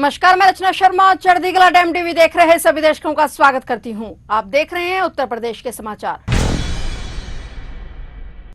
नमस्कार, मैं रचना शर्मा। चढ़ती कला टाइम टीवी देख रहे सभी दर्शकों का स्वागत करती हूं। आप देख रहे हैं उत्तर प्रदेश के समाचार।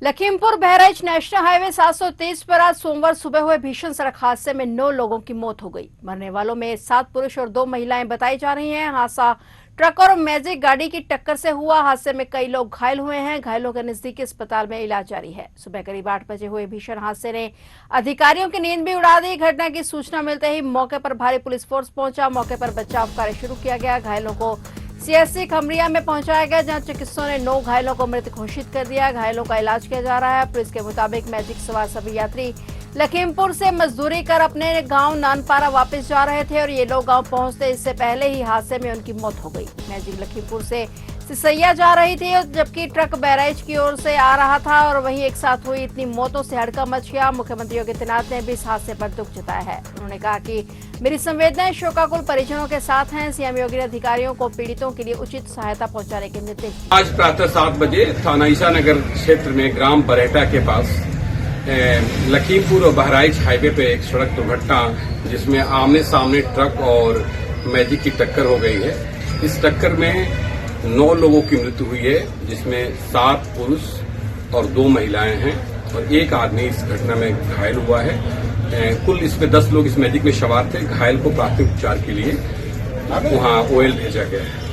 लखीमपुर बहराइच नेशनल हाईवे 730 पर आज सोमवार सुबह हुए भीषण सड़क हादसे में 9 लोगों की मौत हो गई। मरने वालों में 7 पुरुष और 2 महिलाएं बताई जा रही हैं। हादसा ट्रक और मैजिक गाड़ी की टक्कर से हुआ। हादसे में कई लोग घायल हुए हैं। घायलों के नजदीकी अस्पताल में इलाज जारी है। सुबह करीब 8 बजे हुए भीषण हादसे ने अधिकारियों की नींद भी उड़ा दी। घटना की सूचना मिलते ही मौके पर भारी पुलिस फोर्स पहुंचा। मौके पर बचाव कार्य शुरू किया गया। घायलों को सीएससी खमरिया में पहुंचाया गया, जहां चिकित्सकों ने 9 घायलों को मृत घोषित कर दिया। घायलों का इलाज किया जा रहा है। पुलिस के मुताबिक मैजिक सवार सभी यात्री लखीमपुर से मजदूरी कर अपने गांव नानपारा वापस जा रहे थे और ये लोग गांव पहुंचते इससे पहले ही हादसे में उनकी मौत हो गई। मैजिक लखीमपुर से सिसैया जा रही थी, जबकि ट्रक बहराइच की ओर से आ रहा था और वहीं एक साथ हुई इतनी मौतों से हड़कंप मच गया। मुख्यमंत्री योगी आदित्यनाथ ने भी इस हादसे पर दुख जताया है। उन्होंने कहा कि मेरी संवेदनाएं शोकाकुल परिजनों के साथ हैं। सीएम योगी ने अधिकारियों को पीड़ितों के लिए उचित सहायता पहुंचाने के निर्देश दिए। आज प्रातः 7 बजे थाना ईसानगर क्षेत्र में ग्राम बरेटा के पास लखीमपुर और बहराइच हाईवे पे एक सड़क दुर्घटना जिसमें आमने सामने ट्रक और मैजिक की टक्कर हो गई है। इस टक्कर में 9 लोगों की मृत्यु हुई है, जिसमें 7 पुरुष और 2 महिलाएं हैं और एक आदमी इस घटना में घायल हुआ है। कुल इसमें 10 लोग इस मैजिक में सवार थे। घायल को प्राथमिक उपचार के लिए वहां ओएल भेजा गया है।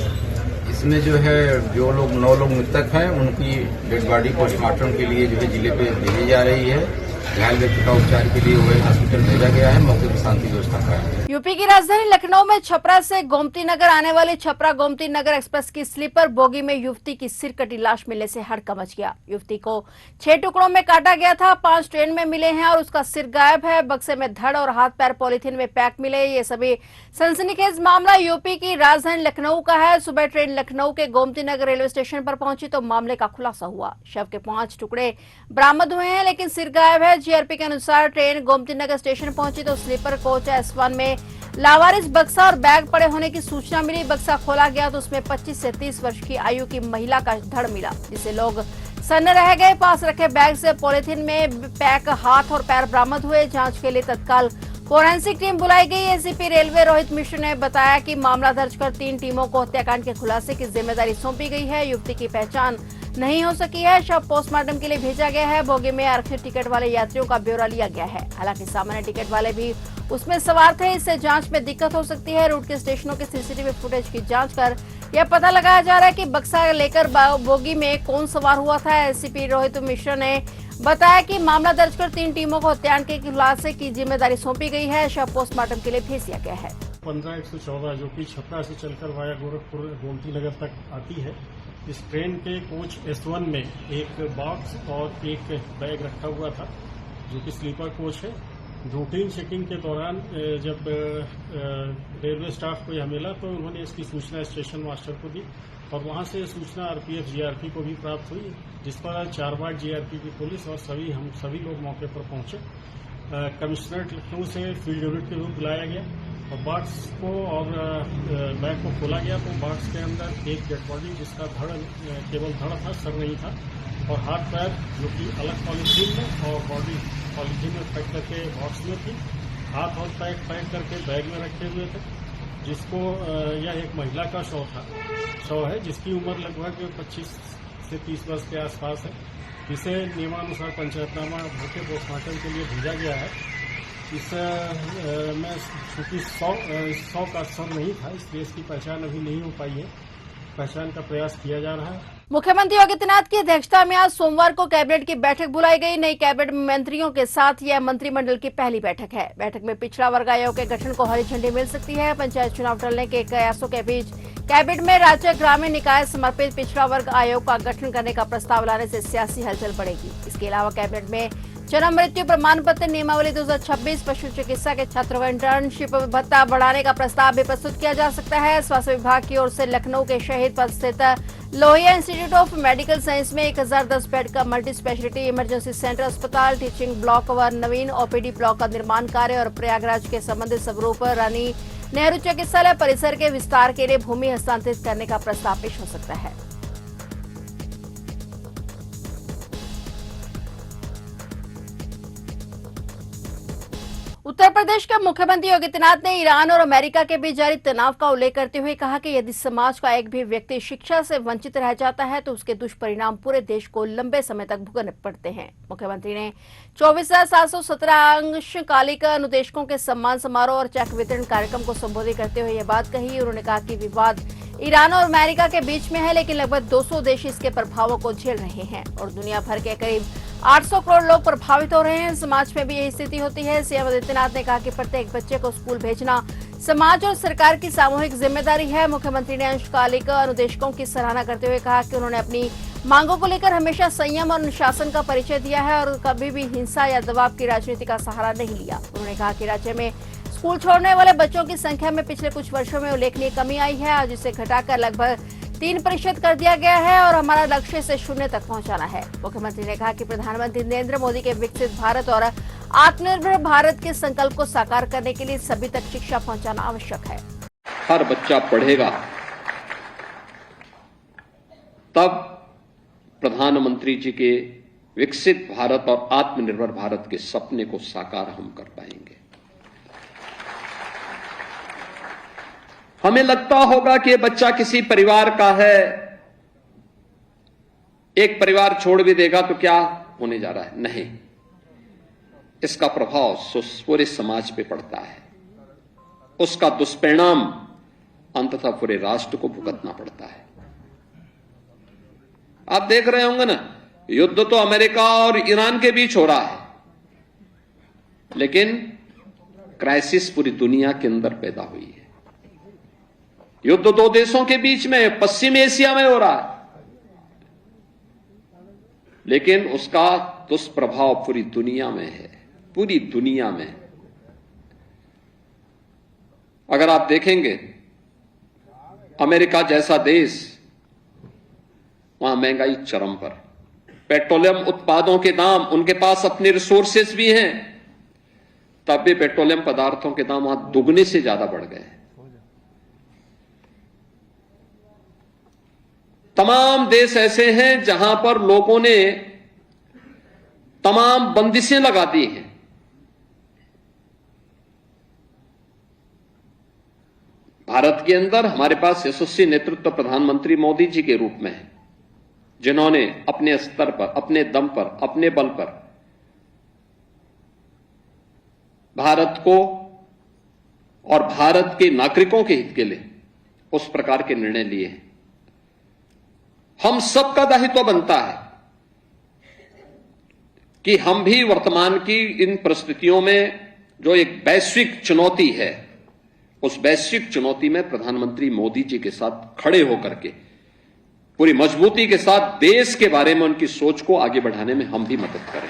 इसमें जो है जो लोग 9 लोग मृतक हैं उनकी डेड बॉडी पोस्टमार्टम के लिए जो है जिले पे भेजी जा रही है। घायल व्यक्ति का उपचार के लिए ओएल हॉस्पिटल भेजा गया है। मौके पर शांति व्यवस्था कायम है। यूपी की राजधानी लखनऊ में छपरा से गोमती नगर आने वाली छपरा गोमती नगर एक्सप्रेस की स्लीपर बोगी में युवती की सिर कटी लाश मिलने से हड़कंप मच गया। युवती को 6 टुकड़ों में काटा गया था। 5 ट्रेन में मिले हैं और उसका सिर गायब है। बक्से में धड़ और हाथ पैर पॉलीथीन में पैक मिले। ये सभी सनसनीखेज मामला यूपी की राजधानी लखनऊ का है। सुबह ट्रेन लखनऊ के गोमती नगर रेलवे स्टेशन पर पहुंची तो मामले का खुलासा हुआ। शव के 5 टुकड़े बरामद हुए हैं, लेकिन सिर गायब है। जीआरपी के अनुसार ट्रेन गोमती नगर स्टेशन पहुंची तो स्लीपर कोच S1 में लावारिस बक्सा और बैग पड़े होने की सूचना मिली। बक्सा खोला गया तो उसमें 25 से 30 वर्ष की आयु की महिला का धड़ मिला, जिसे लोग सन्न रह गए। पास रखे बैग से पॉलीथीन में पैक हाथ और पैर बरामद हुए। जांच के लिए तत्काल फोरेंसिक टीम बुलाई गई। एसीपी रेलवे रोहित मिश्र ने बताया कि मामला दर्ज कर 3 टीमों को हत्याकांड के खुलासे की जिम्मेदारी सौंपी गई है। युवती की पहचान नहीं हो सकी है। शव पोस्टमार्टम के लिए भेजा गया है। बोगी में आरक्षित टिकट वाले यात्रियों का ब्यौरा लिया गया है। हालांकि सामान्य टिकट वाले भी उसमें सवार थे। इससे जांच में दिक्कत हो सकती है। रूट के स्टेशनों के सीसीटीवी फुटेज की जांच कर यह पता लगाया जा रहा है कि बक्सा लेकर बोगी में कौन सवार हुआ था। एसीपी रोहित मिश्र ने बताया कि मामला दर्ज कर 3 टीमों को हत्याकांड के खुलासे की जिम्मेदारी सौंपी गई है। शव पोस्टमार्टम के लिए भेज दिया गया है। 15-114 जो कि छपरा से चलकर वाया गोरखपुर गोमती नगर तक आती है। इस ट्रेन के कोच S1 में एक बॉक्स और एक बैग रखा हुआ था, जो कि स्लीपर कोच है। रूटीन चेकिंग के दौरान जब रेलवे स्टाफ को यह मिला तो उन्होंने इसकी सूचना स्टेशन मास्टर को दी और वहां से सूचना आरपीएफ जीआरपी को भी प्राप्त हुई, जिस पर 4 बार जीआरपी की पुलिस और हम सभी लोग मौके पर पहुंचे। कमिश्नरेट लखनऊ से फील्ड यूनिट के रूप बुलाया गया और बॉक्स को और बैग को खोला गया तो बॉक्स के अंदर एक डेड बॉडी, जिसका धड़ केवल धड़ था, सर नहीं था, और हाथ पैर जो कि अलग पॉलीथीन में और बॉडी पॉलीथीन में पैक करके बॉक्स में थी। हाथ और पैक करके बैग में रखे हुए थे, जिसको यह एक महिला का शव है, जिसकी उम्र लगभग 25 से 30 वर्ष के आसपास है। इसे नियमानुसार पंचायतनामा होकर पोस्टमार्टम के लिए भेजा गया है। इस में चूंकि 100 का सर नहीं था, इसलिए इसकी पहचान अभी नहीं हो पाई है। पहचान का प्रयास किया जा रहा है। मुख्यमंत्री योगी आदित्यनाथ की अध्यक्षता में आज सोमवार को कैबिनेट की बैठक बुलाई गई। नई कैबिनेट मंत्रियों के साथ यह मंत्रिमंडल की पहली बैठक है। बैठक में पिछड़ा वर्ग आयोग के गठन को हरी झंडी मिल सकती है। पंचायत चुनाव टलने के प्रयासों के बीच कैबिनेट में राज्य ग्रामीण निकाय समर्पित पिछड़ा वर्ग आयोग का गठन करने का प्रस्ताव लाने से सियासी हलचल बढ़ेगी। इसके अलावा कैबिनेट में जन्म मृत्यु प्रमाण पत्र नियमावली 2026, पशु चिकित्सा के छात्रों को इंटर्नशिप भत्ता बढ़ाने का प्रस्ताव भी प्रस्तुत किया जा सकता है। स्वास्थ्य विभाग की ओर से लखनऊ के शहीद पथ स्थित Lohia institute of medical science में 1010 बेड का मल्टी स्पेशलिटी इमरजेंसी सेंटर अस्पताल, टीचिंग ब्लॉक व नवीन ओपीडी ब्लॉक का निर्माण कार्य और प्रयागराज के संबंधित स्वरूप रानी नेहरू चिकित्सालय परिसर के विस्तार के लिए भूमि हस्तांतरित करने का प्रस्ताव पेश हो सकता है। उत्तर प्रदेश के मुख्यमंत्री योगी आदित्यनाथ ने ईरान और अमेरिका के बीच जारी तनाव का उल्लेख करते हुए कहा कि यदि समाज का एक भी व्यक्ति शिक्षा से वंचित रह जाता है तो उसके दुष्परिणाम पूरे देश को लंबे समय तक भुगतने पड़ते हैं। मुख्यमंत्री ने 24,717 अंशकालिक अनुदेशकों के सम्मान समारोह और चेक वितरण कार्यक्रम को संबोधित करते हुए यह बात कही। उन्होंने कहा कि विवाद ईरान और अमेरिका के बीच में है, लेकिन लगभग 200 देश इसके प्रभावों को झेल रहे हैं और दुनिया भर के करीब 800 करोड़ लोग प्रभावित हो रहे हैं। समाज में भी यही स्थिति होती है। सीएम आदित्यनाथ ने कहा कि प्रत्येक बच्चे को स्कूल भेजना समाज और सरकार की सामूहिक जिम्मेदारी है। मुख्यमंत्री ने अंशकालिक अनुदेशकों की सराहना करते हुए कहा कि उन्होंने अपनी मांगों को लेकर हमेशा संयम और अनुशासन का परिचय दिया है और कभी भी हिंसा या दबाव की राजनीति का सहारा नहीं लिया। उन्होंने कहा कि राज्य में स्कूल छोड़ने वाले बच्चों की संख्या में पिछले कुछ वर्षों में उल्लेखनीय कमी आई है। आज इसे घटाकर लगभग 3% कर दिया गया है और हमारा लक्ष्य से 0 तक पहुंचाना है। मुख्यमंत्री ने कहा कि प्रधानमंत्री नरेंद्र मोदी के विकसित भारत और आत्मनिर्भर भारत के संकल्प को साकार करने के लिए सभी तक शिक्षा पहुंचाना आवश्यक है। हर बच्चा पढ़ेगा तब प्रधानमंत्री जी के विकसित भारत और आत्मनिर्भर भारत के सपने को साकार हम कर पाएंगे। हमें लगता होगा कि ये बच्चा किसी परिवार का है, एक परिवार छोड़ भी देगा तो क्या होने जा रहा है। नहीं, इसका प्रभाव पूरे समाज पे पड़ता है, उसका दुष्परिणाम अंततः पूरे राष्ट्र को भुगतना पड़ता है। आप देख रहे होंगे ना, युद्ध तो अमेरिका और ईरान के बीच हो रहा है, लेकिन क्राइसिस पूरी दुनिया के अंदर पैदा हुई है। युद्ध 2 देशों के बीच में पश्चिम एशिया में हो रहा है, लेकिन उसका दुष्प्रभाव पूरी दुनिया में है, पूरी दुनिया में। अगर आप देखेंगे अमेरिका जैसा देश, वहां महंगाई चरम पर, पेट्रोलियम उत्पादों के दाम, उनके पास अपने रिसोर्सेस भी हैं, तब भी पेट्रोलियम पदार्थों के दाम वहां दुगने से ज्यादा बढ़ गए। तमाम देश ऐसे हैं जहां पर लोगों ने तमाम बंदिशें लगा दी हैं। भारत के अंदर हमारे पास यशस्वी नेतृत्व प्रधानमंत्री मोदी जी के रूप में है, जिन्होंने अपने स्तर पर, अपने दम पर, अपने बल पर भारत को और भारत के नागरिकों के हित के लिए उस प्रकार के निर्णय लिए हैं। हम सबका दायित्व बनता है कि हम भी वर्तमान की इन परिस्थितियों में जो एक वैश्विक चुनौती है, उस वैश्विक चुनौती में प्रधानमंत्री मोदी जी के साथ खड़े होकर के पूरी मजबूती के साथ देश के बारे में उनकी सोच को आगे बढ़ाने में हम भी मदद करें।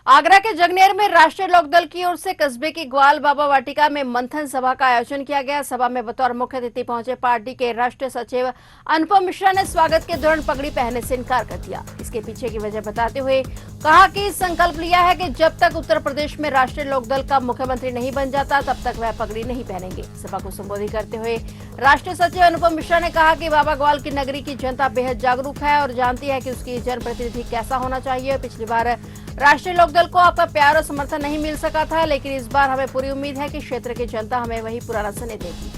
आगरा के जगनेर में राष्ट्रीय लोकदल की ओर से कस्बे की ग्वाल बाबा वाटिका में मंथन सभा का आयोजन किया गया। सभा में बतौर मुख्य अतिथि पहुंचे पार्टी के राष्ट्रीय सचिव अनुपम मिश्रा ने स्वागत के दौरान पगड़ी पहनने से इनकार कर दिया। इसके पीछे की वजह बताते हुए कहा कि संकल्प लिया है कि जब तक उत्तर प्रदेश में राष्ट्रीय लोकदल का मुख्यमंत्री नहीं बन जाता तब तक वह पगड़ी नहीं पहनेंगे। सभा को संबोधित करते हुए राष्ट्रीय सचिव अनुपम मिश्रा ने कहा कि बाबा ग्वाल की नगरी की जनता बेहद जागरूक है और जानती है कि उसकी जनप्रतिनिधि कैसा होना चाहिए। पिछली बार राष्ट्रीय लोकदल को आपका प्यार और समर्थन नहीं मिल सका था, लेकिन इस बार हमें पूरी उम्मीद है कि क्षेत्र की जनता हमें वही पुराना स्नेह देगी।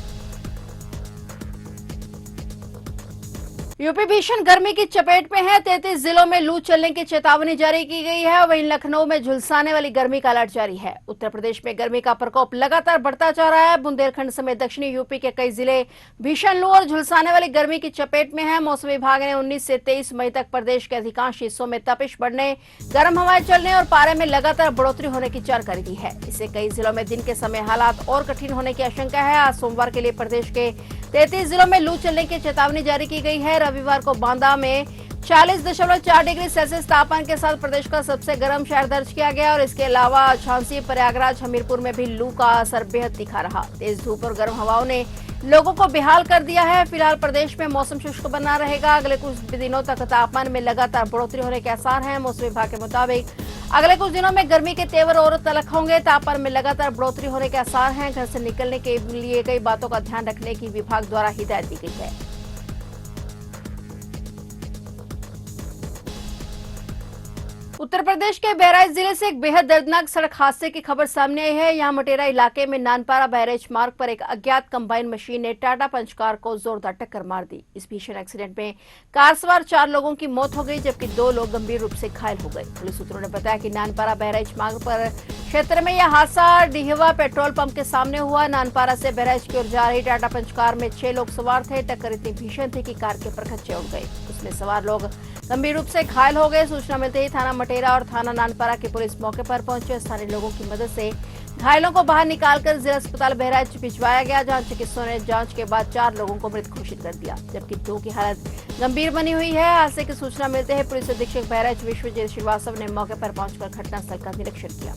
यूपी भीषण गर्मी की चपेट में है। 33 जिलों में लू चलने की चेतावनी जारी की गई है। वहीं लखनऊ में झुलसाने वाली गर्मी का अलर्ट जारी है। उत्तर प्रदेश में गर्मी का प्रकोप लगातार बढ़ता जा रहा है। बुंदेलखंड समेत दक्षिणी यूपी के कई जिले भीषण लू और झुलसाने वाली गर्मी की चपेट में है। मौसम विभाग ने 19 से 23 मई तक प्रदेश के अधिकांश हिस्सों में तपिश बढ़ने, गर्म हवाएं चलने और पारे में लगातार बढ़ोतरी होने की जानकारी दी है। इससे कई जिलों में दिन के समय हालात और कठिन होने की आशंका है। आज सोमवार के लिए प्रदेश के 33 जिलों में लू चलने की चेतावनी जारी की गई है। रविवार को बांदा में 40.4 डिग्री सेल्सियस तापमान के साथ प्रदेश का सबसे गर्म शहर दर्ज किया गया और इसके अलावा झांसी, प्रयागराज, हमीरपुर में भी लू का असर बेहद दिखा रहा। तेज धूप और गर्म हवाओं ने लोगों को बेहाल कर दिया है। फिलहाल प्रदेश में मौसम शुष्क बना रहेगा। अगले कुछ दिनों तक तापमान में लगातार बढ़ोतरी होने के आसार हैं। मौसम विभाग के मुताबिक अगले कुछ दिनों में गर्मी के तेवर और तलख होंगे। तापमान में लगातार बढ़ोतरी होने के आसार हैं। घर से निकलने के लिए कई बातों का ध्यान रखने की विभाग द्वारा हिदायत दी गई है। उत्तर प्रदेश के बहराइच जिले से एक बेहद दर्दनाक सड़क हादसे की खबर सामने आई है। यहाँ मटेरा इलाके में नानपारा बहराइच मार्ग पर एक अज्ञात कंबाइन मशीन ने टाटा पंच कार को जोरदार टक्कर मार दी। इस भीषण एक्सीडेंट में कार सवार 4 लोगों की मौत हो गई, जबकि 2 लोग गंभीर रूप से घायल हो गए। पुलिस सूत्रों ने बताया कि नानपारा बहराइच मार्ग पर क्षेत्र में यह हादसा डिहवा पेट्रोल पंप के सामने हुआ। नानपारा से बहराइच की ओर जा रही टाटा पंच कार में 6 लोग सवार थे। टक्कर इतनी भीषण थी कि कार के परखच्चे उड़ गए। उसमें सवार लोग गंभीर रूप से घायल हो गए। सूचना मिलते ही थाना मटेरा और थाना नानपारा की पुलिस मौके पर पहुंचे। स्थानीय लोगों की मदद से घायलों को बाहर निकालकर जिला अस्पताल बहराइच भिजवाया गया, जहां चिकित्सकों ने जांच के बाद 4 लोगों को मृत घोषित कर दिया, जबकि 2 की हालत गंभीर बनी हुई है। हादसे की सूचना मिलते ही पुलिस अधीक्षक बहराइच विश्वजीत श्रीवास्तव ने मौके पर पहुंचकर घटनास्थल का निरीक्षण किया।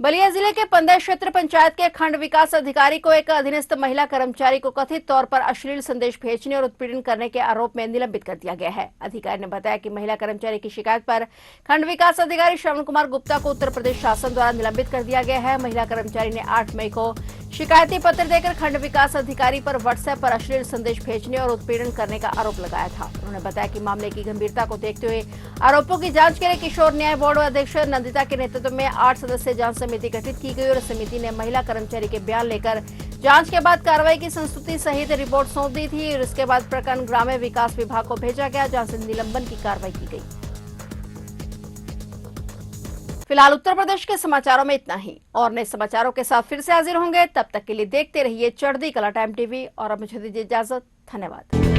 बलिया जिले के 15 क्षेत्र पंचायत के खंड विकास अधिकारी को एक अधीनस्थ महिला कर्मचारी को कथित तौर पर अश्लील संदेश भेजने और उत्पीड़न करने के आरोप में निलंबित कर दिया गया है। अधिकारी ने बताया कि महिला कर्मचारी की शिकायत पर खंड विकास अधिकारी श्रवण कुमार गुप्ता को उत्तर प्रदेश शासन द्वारा निलंबित कर दिया गया है। महिला कर्मचारी ने 8 मई को शिकायती पत्र देकर खंड विकास अधिकारी पर व्हाट्सएप पर अश्लील संदेश भेजने और उत्पीड़न करने का आरोप लगाया था। उन्होंने बताया कि मामले की गंभीरता को देखते हुए आरोपों की जांच के लिए किशोर न्याय बोर्ड अध्यक्ष नंदिता के नेतृत्व में 8 सदस्यीय जांच समिति गठित की गई और समिति ने महिला कर्मचारी के बयान लेकर जांच के बाद कार्रवाई की संस्तुति सहित रिपोर्ट सौंप दी थी और इसके बाद प्रकरण ग्राम्य विकास विभाग को भेजा गया, जहां से निलंबन की कार्रवाई की गई। फिलहाल उत्तर प्रदेश के समाचारों में इतना ही, और नए समाचारों के साथ फिर से हाजिर होंगे। तब तक के लिए देखते रहिए चढ़ती कला टाइम टीवी और अब मुझे दीजिए इजाजत। धन्यवाद।